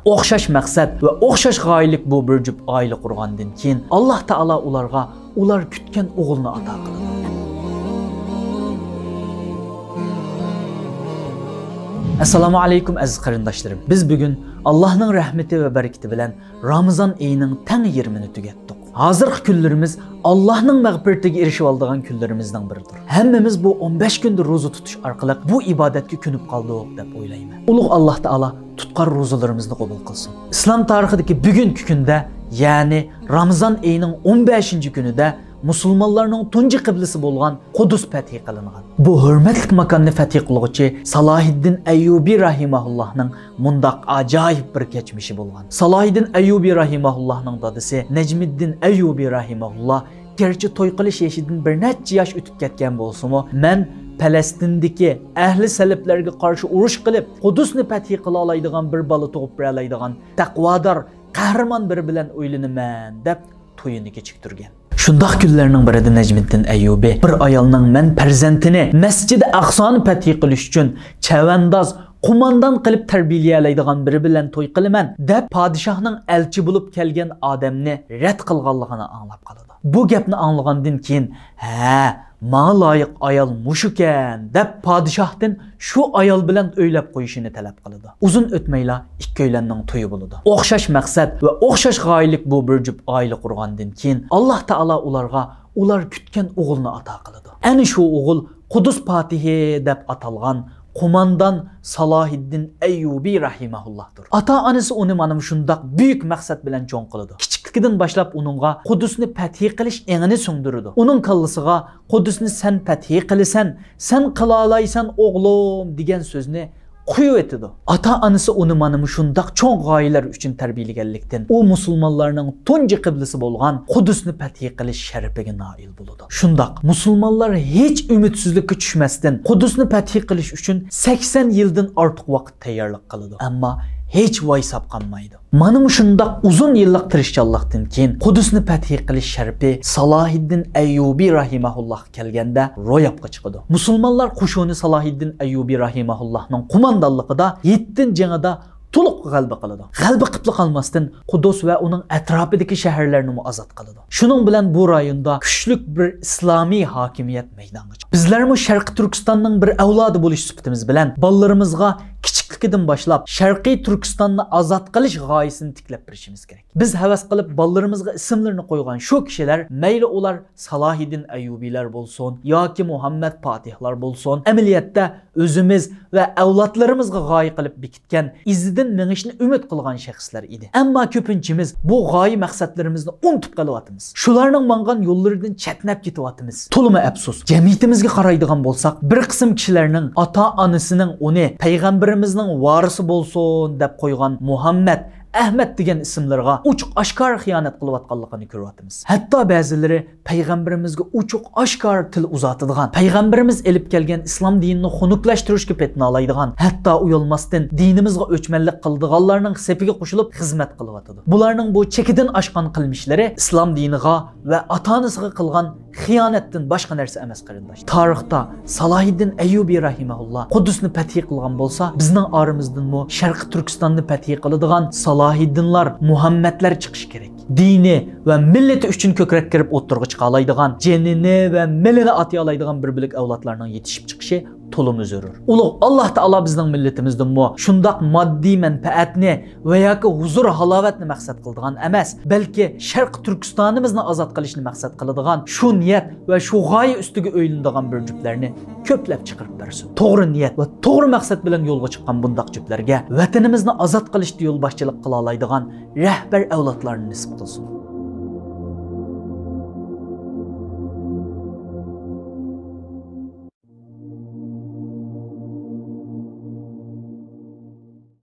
o'xshash maqsad va o'xshash g'oyalik bu bir juft oila qurgandan keyin Alloh taolo ularga ular kutgan o'g'ilni ato qiladi. Assalomu alaykum aziz qarindoshlarim. Biz bugun Allohning rahmati va barakati bilan Ramazon oyining tang 20ni tugatdik. Hozirgi kunlarimiz Allohning mag'firatiga erishib oladigan kunlarimizdan biridir. Hammamiz bu 15 kunda roza tutish orqali bu ibodatga ko'nib qoldik deb o'ylayman. Ulug' Alloh taolo tutqan rozalarimizni qabul qilsin. Islom tarixidagi bugungi kunda, ya'ni Ramazon oyining 15-kunida musulmonlarning tunji qiblasi bo'lgan Qudus fath qilingan. Bu hurmatli makonni fath qiluvchi Salohiddin Ayyubi rahimahullohning mundaq ajoyib bir kechmishi bo'lgan. Salohiddin Ayyubi rahimahullohning dadasi Najmiddin Ayyubi rahimahulloh gerçi to'y qilish yoshidan bir necha yosh o'tib ketgan bo'lsa-mu, men Palestindagi ahli saliblarga qarshi urush qilib, Qudusni fath qila oladigan bir bola tug'ib bera oladigan taqvodor, qahramon biri bilan o'ylanaman deb to'yini kechiktirgan. Shundoq kunlarning birida Najmiddin Ayyubi bir ayolning men farzandini Masjid-i Aqsoni fath qilish uchun chavandoz qo'mondan qilib tarbiyalaydigan biri bilan to'y qilaman deb podshohning elchi bo'lib kelgan odamni rad qilganligini anglab qoladi. Bu gapni anglagandan keyin, "Menga loyiq ayol mushukan" deb podshohdan shu ayol bilan o'ylab qo'yishini talab qiladi. Uzun o'tmayla ikki o'ylanning to'yi bo'ladi. O'xshash maqsad va o'xshash g'oyalik bu bir juft oila qurgandan keyin Alloh taolo ularga ular kutgan o'g'ilni ato qiladi. Ana shu o'g'il Qudus Fatihi deb atalgan qo'mondan Salohiddin Ayyubi rahimahullohdir. Ota-onasi uni mana shundoq buyuk maqsad bilan cho'ng qiladi. Kichikligidan boshlab uningga Qudusni fath qilish engini so'ngdirdi. Uning kallasiga Qudusni sen fath qilasan, sen qila olaysan o'g'lim degan so'zni qo'yib etdi. Ota-onasi uni mana shundoq cho'ng g'oyalar uchun tarbiyalaganlikdan u musulmonlarning tunji qiblasi bo'lgan Qudusni fath qilish sharafiga noil bo'ldi. Shundoq musulmonlar hech umidsizlikka tushmasdan Qudusni fath qilish uchun 80 yildan ortiq vaqt tayyorlik qildi. Ammo hech voy sapqanmaydi. Mana shundoq uzun yillik tirishchanlikdan keyin Qudusni fath qilish sharafi Salohiddin Ayyubi rahimahulloh kelganda ro'yobga chiqdi. Musulmonlar qo'shini Salohiddin Ayyubi rahimahullohning qo'mondonligida 7-jangida to'liq g'alaba qiladi. G'alaba qilib qolmasdan Qudus va uning atrofidagi shaharlarni ozod qiladi. Shuning bilan bu rayonda kuchli bir islomiy hokimiyat maydonga chiqdi. Bizlarmi Sharqiy Turkistonning bir avlodi bo'lish sifatimiz bilan bolalarimizga kichikligidan boshlab Sharqiy Turkistonni ozod qilish g'oyasini tiklab berishimiz kerak. Biz havas qilib bolalarimizga ismlarini qo'ygan shu kishilar, mayli ular Salohiddin Ayyubilar bo'lsin yoki Muhammad Fatihlar bo'lsin, amaliyotda o'zimiz va avlodlarimizga g'oya qilib bekitgan izidan minishni umid qilgan shaxslar edi. Ammo ko'pinchimiz bu g'oya maqsadlarimizni unutib qolyapmiz. Shularning mangan yo'llaridan chatnab ketyapmiz. To'lima afsus. Jamiyatimizga qaraydigan bo'lsak, bir qism kishilarning ota-onasining uni payg'ambarimizning varisi bo'lsin deb qo'ygan Muhammad Ahmad degan ismlarga uchuq oshkor xiyonat qilayotganligini ko'ryapmiz. Hatto ba'zilari payg'ambarimizga uchuq oshkor til uzatadigan, payg'ambarimiz elib kelgan islom dinini xunuklashtirishga petnalaydigan, hatto uyalmasdan dinimizga o'chmanlik qildiganlarning safiga qo'shilib xizmat qilyotadi. Bularning bu chekidan oshgan qilmishlari islom diniga va ota-onasiga qilgan xiyonatdan boshqa narsa emas qarindosh. Tarixda Salohiddin Ayyubi rahimahulloh Qudusni fath qilgan bo'lsa, bizning oramizdanmi Sharqiy Turkistonni fath qiladigan Salohiddinlar, Muhammadlar chiqish kerak. Dini va millati uchun ko'krak kirib o'tirg'i chiqa oladigan, jenini va millini atay oladigan bir bilik avlodlarning yetishib chiqishi to'lim zarur. Ulug' Alloh taolo bizning millatimizdanmi shundoq moddiy manfaatni va yoki huzur halovatni maqsad qiladigan emas, balki Sharq Turkistonimizni ozod qilishni maqsad qiladigan shu niyat va shu g'oya ustiga o'ylanadigan bir juftlarni ko'plab chiqarib bersin. To'g'ri niyat va to'g'ri maqsad bilan yo'lga chiqqan bundaq juftlarga vatanimizni ozod qilishda yo'lboshchilik qila oladigan rahbar avlodlarni nisbat qilsin.